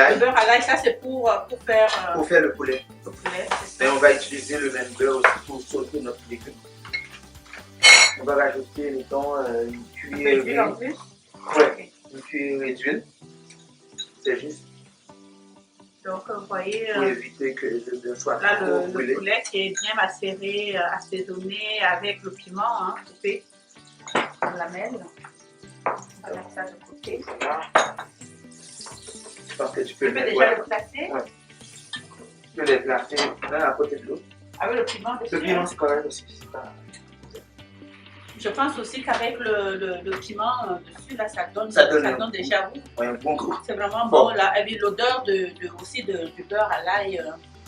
l'ail. Le beurre à l'ail, ça c'est pour faire le poulet. le poulet. Mais on va utiliser le même beurre aussi pour sauter notre légume. On va rajouter, mettons, une cuillère d'huile en plus. Ouais, une cuillère d'huile. C'est juste Donc vous voyez pour éviter que le beurre soit là trop le brûlé. poulet qui est bien macéré, assaisonné avec le piment coupé en lamelles. On va mettre ça de côté. Voilà. Je pense que tu peux Tu peux mettre, déjà le placer. Ouais. Tu peux les placer l'un à côté de l'autre. Avec le piment dessus. Le piment, c'est correct aussi. Je pense aussi qu'avec le piment dessus, là, ça donne déjà goût. Ouais, un bon goût. C'est vraiment bon là. Et puis l'odeur aussi du beurre à l'ail.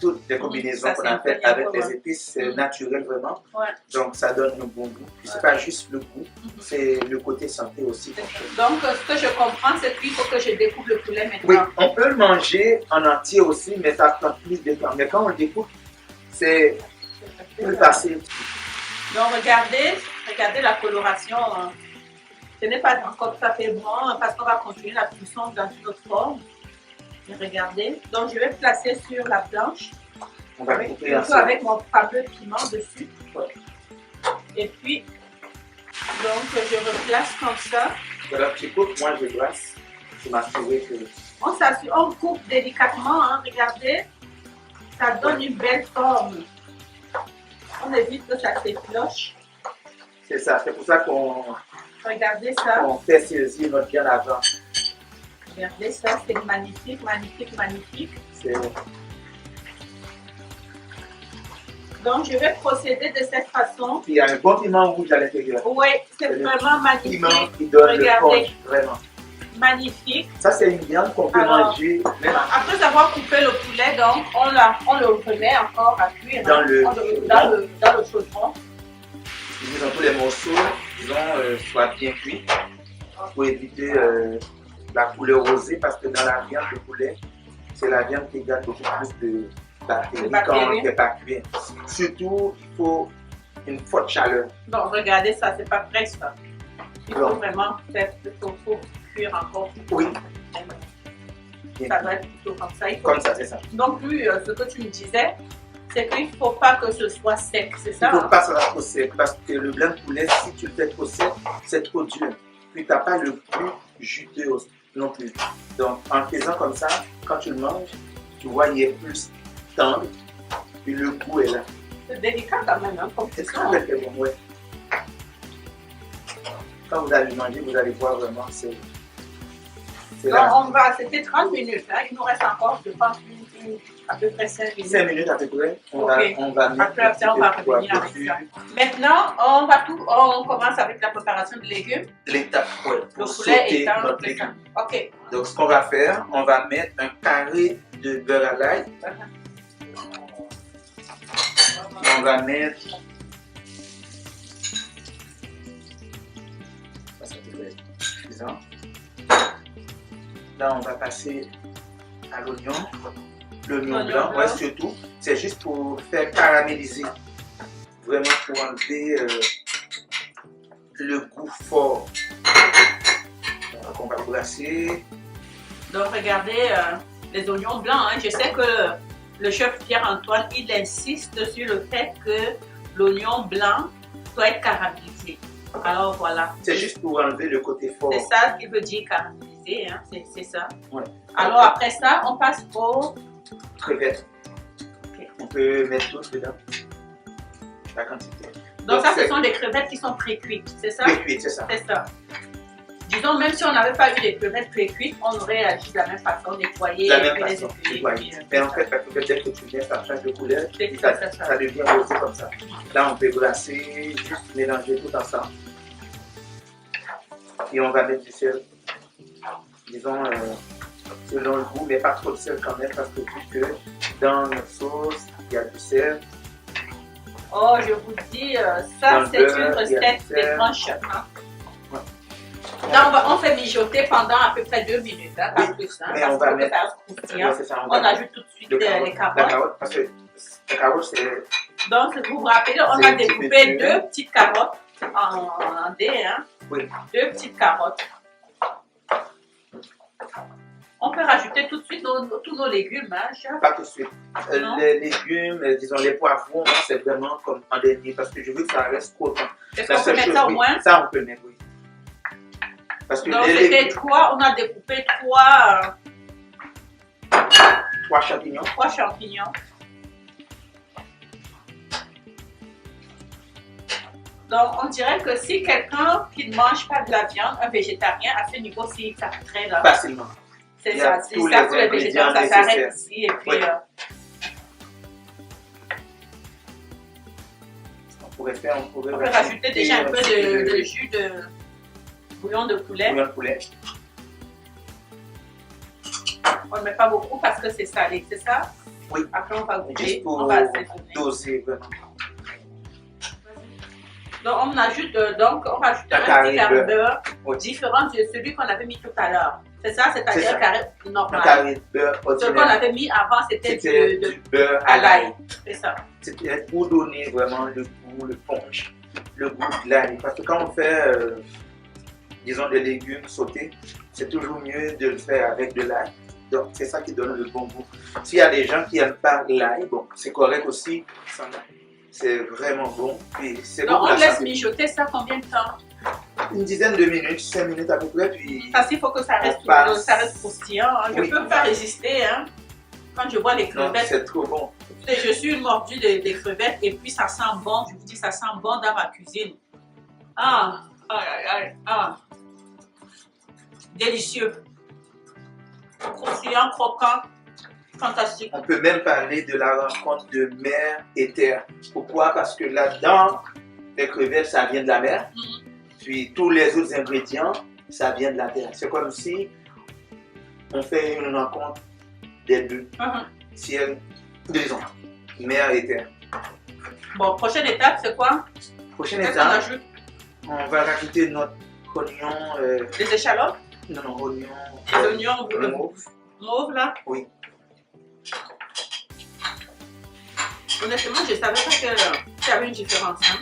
Toutes les combinaisons qu'on a faites avec les épices, c'est naturel vraiment. Ouais. Donc ça donne un bon goût. Puis c'est pas juste le goût, c'est le côté santé aussi. Donc ce que je comprends, c'est qu'il faut que je découpe le poulet maintenant. Oui, on peut le manger en entier aussi, mais ça prend plus de temps. Mais quand on le découpe, c'est plus facile. Donc regardez la coloration. Ce n'est pas encore tout à fait bon parce qu'on va continuer la cuisson dans une autre forme. Et regardez. Donc je vais placer sur la planche. On va couper avec mon fameux piment dessus. Ouais. Et puis, donc je replace comme ça. Voilà, tu coupes, moi je glace. Je m'assurer que... On coupe délicatement, regardez. Ça donne une belle forme. On évite que ça s'effiloche. C'est ça, c'est pour ça qu'on... Regardez ça. On fait saisir notre viande avant. Regardez ça, c'est magnifique, magnifique, magnifique. Donc, je vais procéder de cette façon. Il y a un bon piment rouge à l'intérieur. Oui, c'est vraiment magnifique. Piment qui donne regardez, le punch, vraiment. Magnifique. Ça, c'est une viande qu'on peut manger. Même après avoir coupé le poulet, donc, on le remet encore à cuire dans le chaudron. Dans tous les morceaux, disons, soient bien cuits pour éviter la couleur rosée parce que dans la viande de poulet, c'est la viande qui garde beaucoup plus de bactéries quand on ne fait pas cuire. Surtout, il faut une forte chaleur. Donc, regardez ça, c'est pas prêt ça. Il faut vraiment faire cuire encore. Oui. Ça doit être plutôt comme ça. Comme ça, c'est ça. Donc, plus ce que tu me disais, c'est qu'il ne faut pas que ce soit sec, c'est ça? Il ne faut pas que ce soit trop sec parce que le blanc de poulet, si tu le fais trop sec, c'est trop dur. Puis tu n'as pas le goût juteux non plus. Donc, en faisant comme ça, quand tu le manges, tu vois, il est plus tendre, puis le goût est là. C'est délicat quand même, hein, comme c'est très bon, ouais. Quand vous allez manger, vous allez voir vraiment, c'est là. C'était 30 minutes, hein. Il nous reste encore, je pense, à peu près 5 minutes. 5 minutes à peu près, on va mettre après, on va revenir avec ça. Maintenant, on commence avec la préparation de légumes. L'étape, ouais, pour sauter notre légume. Ok. Donc, ce qu'on va faire, on va mettre un carré de beurre à l'ail. On va mettre... Ça peut être suffisant. Là, on va passer à l'oignon. L'oignon blanc, ouais, surtout. C'est juste pour faire caraméliser. Vraiment pour enlever le goût fort. Donc, on va brasser. Donc, regardez les oignons blancs. Hein. Je sais que le chef Pierre-Antoine, il insiste sur le fait que l'oignon blanc doit être caramélisé. Alors, voilà. C'est juste pour enlever le côté fort. C'est ça qu'il veut dire caramélisé. Hein. C'est ça. Ouais. Alors, après ça, on passe aux crevettes. Okay. On peut mettre tout dedans. La quantité. Donc ça, ce sont des crevettes qui sont pré-cuites, c'est ça? Pré-cuites, c'est ça. C'est ça. Disons, même si on n'avait pas eu des crevettes pré-cuites, on aurait agi de la même façon, nettoyer, la même façon, nettoyer. Mais en fait, la crevette, dès que tu viens, ça change de couleur, ça devient rosé comme ça. Là, on peut glacer, juste mélanger tout ensemble. Et on va mettre du sel. Disons, selon le goût, mais pas trop de sel quand même, parce que vu que dans notre sauce, il y a du sel. Oh, je vous dis, ça c'est une recette des grands chefs. Hein? Ouais. Donc, on fait mijoter pendant à peu près 2 minutes, hein, pas plus. Hein, mais on va mettre. On ajoute tout de suite les carottes. La carotte, parce que la carotte, c'est. Donc, vous vous rappelez, on a découpé 2 petites carottes en dés. Hein? Oui. 2 petites carottes. On peut rajouter tout de suite tous nos légumes, hein, chef? Pas tout de suite. Non. Les légumes, disons les poivrons, c'est vraiment comme en dernier parce que je veux que ça reste crocant. Est-ce qu'on peut mettre ça au moins? Ça, on peut le mettre, oui. Parce que Donc, les c'était légumes, on a découpé trois 3 champignons. champignons. Donc, on dirait que si quelqu'un qui ne mange pas de la viande, un végétarien, à ce niveau, c'est ça très là. Facilement. C'est Il y a ça, tous c'est ça les pour les végétariens, ça ingrédients s'arrête ici. Et puis, Oui. On pourrait on peut rajouter déjà un peu de jus de bouillon de poulet. bouillon de poulet. On ne met pas beaucoup parce que c'est salé, c'est ça? Oui. Après, on va goûter, Juste on pour va assaisonner. doser vraiment. Donc, on ajoute, donc, on va ajouter Un un carré petit carré de beurre. beurre Oui. différent de celui qu'on avait mis tout à l'heure. C'est ça? C'est C'est-à-dire ça. un carré Un normal. carré de beurre Ce qu'on ordinaire. avait mis avant, c'était C'était du du beurre à l'ail. C'est ça. C'était pour donner vraiment le goût, le punch, le goût de l'ail. Parce que quand on fait, disons, des légumes sautés, c'est toujours mieux de le faire avec de l'ail. Donc, c'est ça qui donne le bon goût. S'il y a des gens qui n'aiment pas l'ail, bon, c'est correct aussi. C'est vraiment bon. Puis, c'est bon Donc, pour on la laisse santé. mijoter ça combien de temps? Une dizaine de minutes, 5 minutes à peu près. Puis, Parce qu'il faut que ça reste, On passe. ça reste croustillant. Hein. Je Oui. peux pas résister. Hein. Quand je vois les non, crevettes, c'est trop bon. je suis une mordue des crevettes et puis ça sent bon. Je vous dis, ça sent bon dans ma cuisine. Ah, délicieux. Croustillant, croquant, fantastique. On peut même parler de la rencontre de mer et terre. Pourquoi? Parce que là-dedans, les crevettes, ça vient de la mer. Puis tous les autres ingrédients, ça vient de la terre. C'est comme si on fait une rencontre des deux. Ciel, disons, mer et terre. Bon, prochaine étape, c'est quoi? Prochaine Qu'est-ce qu'on étape, ajoute? on va rajouter notre oignon, Les échalotes? non, oignon Les oignons mauve. mauves, là? Oui. Honnêtement, je ne savais pas qu'il y avait une différence hein,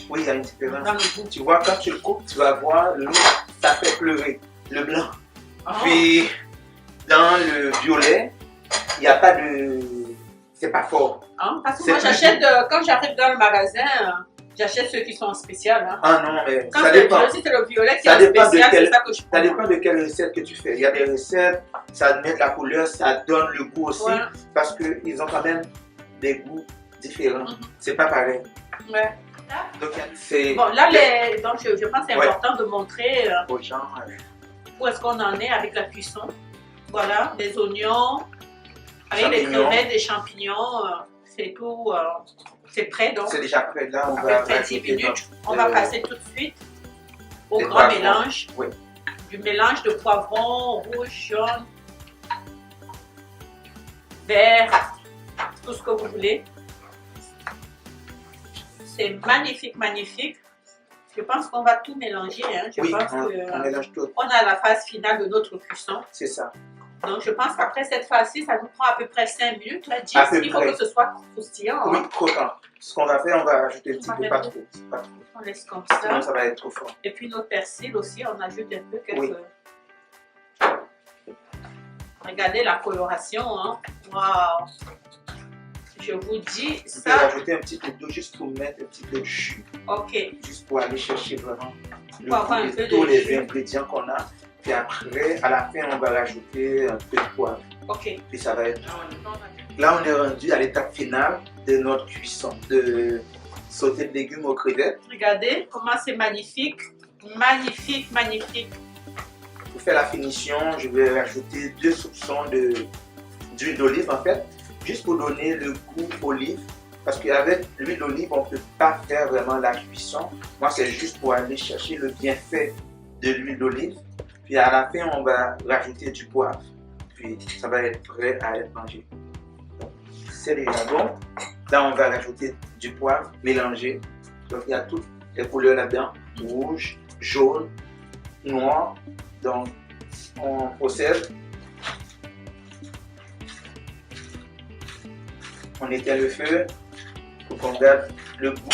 Oui, il y a une différence. dans le goût. Tu vois, quand tu le coupes, tu vas voir, l'eau, ça fait pleurer, le blanc. Oh. Puis, dans le violet, il n'y a pas de... C'est pas fort. Hein, parce que C'est moi, plus j'achète, quand j'arrive dans le magasin, j'achète ceux qui sont en spécial. Hein. Ah non, mais Quand ça c'est dépend. si c'est le violet qui Ça est en dépend de spécial, quel- c'est ça que je prends. Ça dépend de quelle recette que tu fais. Il y a des recettes, ça met de la couleur, ça donne le goût aussi, Ouais. parce qu'ils ont quand même des goûts différents. Mhm. C'est pas pareil. Ouais. Donc, c'est Bon, là, donc, je pense que c'est Ouais. important de montrer aux gens. où est-ce qu'on en est avec la cuisson. Voilà, les oignons, avec les Champignons. crevettes, les champignons, c'est tout, c'est prêt donc. C'est déjà prêt. Là, on À va peu près 10 rajouter minutes. notre, On va passer tout de suite au les grand poivrons. mélange. Oui. Du mélange de poivrons, rouge, jaune, vert, tout ce que vous voulez. C'est magnifique, magnifique. Je pense qu'on va tout mélanger. Hein. Je Oui, pense on que mélange tout. on a la phase finale de notre cuisson. C'est ça. Donc, je pense qu'après cette phase-ci, ça nous prend à peu près 5 minutes. Là, 10, À peu il faut près. que ce soit croustillant. Oui, Hein. croquant. Ce qu'on va faire, on va rajouter un petit On va peu, pas mettre- trop. Pas trop. On laisse comme Sinon, ça. ça va être trop fort. Et puis notre persil aussi, on ajoute un peu quelques... Oui. Regardez la coloration, hein. Waouh! Je vous dis On peut ça. rajouter un petit peu d'eau juste pour mettre un petit peu de jus. Ok. Juste pour aller chercher vraiment le Pour avoir goût un peu de de tous les jus. ingrédients qu'on a. Puis après, à la fin, on va rajouter un peu de poivre. Ok. Puis ça va être... Là, on est rendu à l'étape finale de notre cuisson de sauté de légumes aux crevettes. Regardez comment c'est magnifique. Magnifique, magnifique. Pour faire la finition, je vais rajouter 2 soupçons d'huile d'olive en fait, juste pour donner le goût olive. Parce qu'avec l'huile d'olive, on ne peut pas faire vraiment la cuisson. Moi, c'est juste pour aller chercher le bienfait de l'huile d'olive. Puis à la fin, on va rajouter du poivre. Puis ça va être prêt à être mangé. Donc, c'est déjà bon. Là, on va rajouter du poivre mélangé. Donc il y a toutes les couleurs là-dedans. Rouge, jaune, noir. Donc on procède. On éteint le feu pour qu'on garde le goût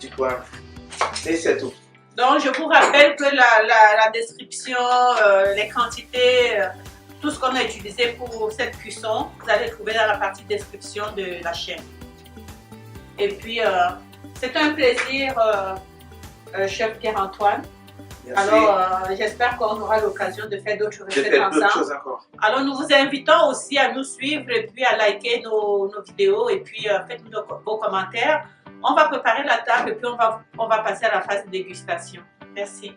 du poivre. Et c'est tout. Donc, je vous rappelle que la description, les quantités, tout ce qu'on a utilisé pour cette cuisson, vous allez trouver dans la partie description de la chaîne. Et puis, c'est un plaisir, chef Pierre-Antoine. Alors, j'espère qu'on aura l'occasion de faire d'autres recettes ensemble. Alors, nous vous invitons aussi à nous suivre et puis à liker nos vidéos et puis faites-nous vos commentaires. On va préparer la table et puis on va passer à la phase de dégustation. Merci.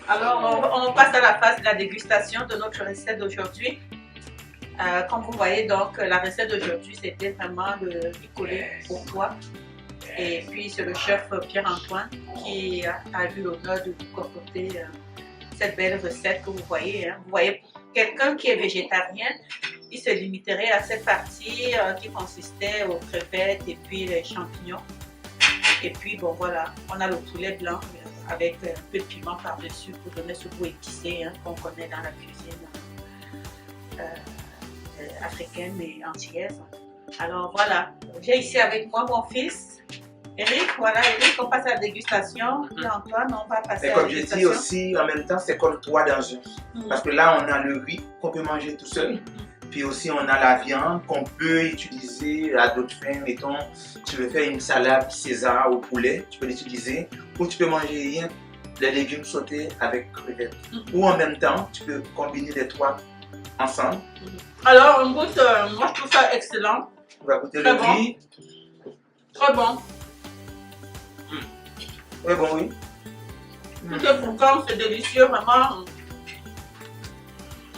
Alors, on passe à la phase de la dégustation de notre recette d'aujourd'hui. Comme vous voyez, donc, la recette d'aujourd'hui, c'était vraiment le picolé au pois. Et puis, c'est le chef Pierre-Antoine qui a eu l'honneur de vous concocter cette belle recette que vous voyez. Vous voyez, quelqu'un qui est végétarien, il se limiterait à cette partie qui consistait aux crevettes et puis les champignons. Et puis, bon, voilà, on a le poulet blanc avec un peu de piment par-dessus pour donner ce goût épicé qu'on connaît dans la cuisine africaine et antillaise. Alors voilà, j'ai ici avec moi mon fils, Eric. Voilà, Eric, on passe à la dégustation. Et Antoine, on va passer à la dégustation. Comme je dis aussi, en même temps, c'est comme 3 dans 1. Parce que là, on a le riz qu'on peut manger tout seul. Puis aussi, on a la viande qu'on peut utiliser à d'autres fins. Mettons, tu veux faire une salade César au poulet, tu peux l'utiliser. Ou tu peux manger rien, les légumes sautés avec crevettes. Ou en même temps, tu peux combiner les 3 ensemble. Alors, on goûte, moi je trouve ça excellent. On va goûter le riz. Très bon. Très bon, oui. Tout est pourtant, c'est délicieux, vraiment.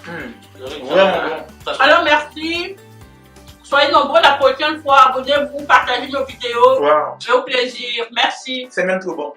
Vraiment bon. Alors, merci. Soyez nombreux la prochaine fois. Abonnez-vous, partagez nos vidéos. Wow. Et au plaisir. Merci. C'est même trop bon.